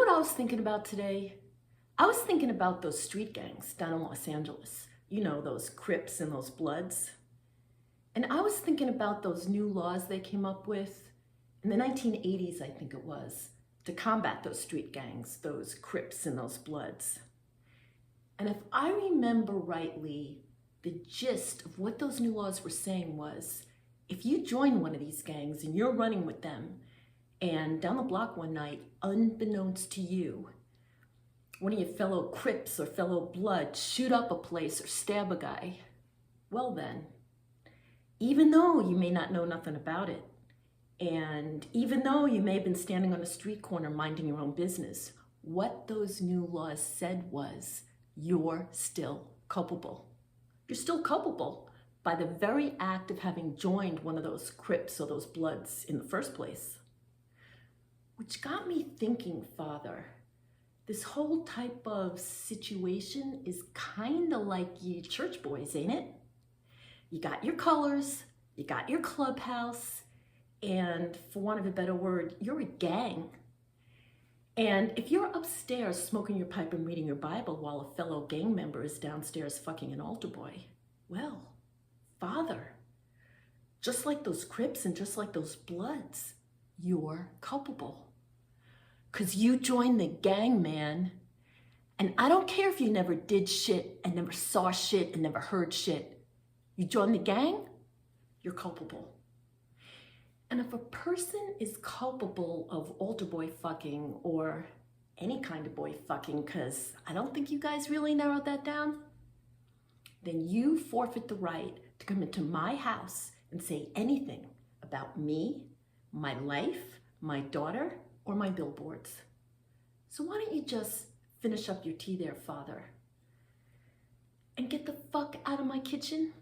what I was thinking about today? I was thinking about those street gangs down in Los Angeles. You know, those Crips and those Bloods. And I was thinking about those new laws they came up with in the 1980s, I think it was, to combat those street gangs, those Crips and those Bloods. And if I remember rightly, the gist of what those new laws were saying was, if you join one of these gangs and you're running with them, and down the block one night, unbeknownst to you, one of your fellow Crips or fellow Bloods shoot up a place or stab a guy, well then, even though you may not know nothing about it, and even though you may have been standing on a street corner minding your own business, what those new laws said was, you're still culpable. You're still culpable by the very act of having joined one of those Crips or those Bloods in the first place. Which got me thinking, Father, this whole type of situation is kind of like you church boys, ain't it? You got your colors, you got your clubhouse, and for want of a better word, you're a gang. And if you're upstairs smoking your pipe and reading your Bible while a fellow gang member is downstairs fucking an altar boy, well, Father, just like those Crips and just like those Bloods, you're culpable. Because you joined the gang, man. And I don't care if you never did shit and never saw shit and never heard shit. You joined the gang, you're culpable. And if a person is culpable of altar boy fucking or any kind of boy fucking, because I don't think you guys really narrowed that down, then you forfeit the right to come into my house and say anything about me, my life, my daughter, or my billboards. So why don't you just finish up your tea there, Father, and get the fuck out of my kitchen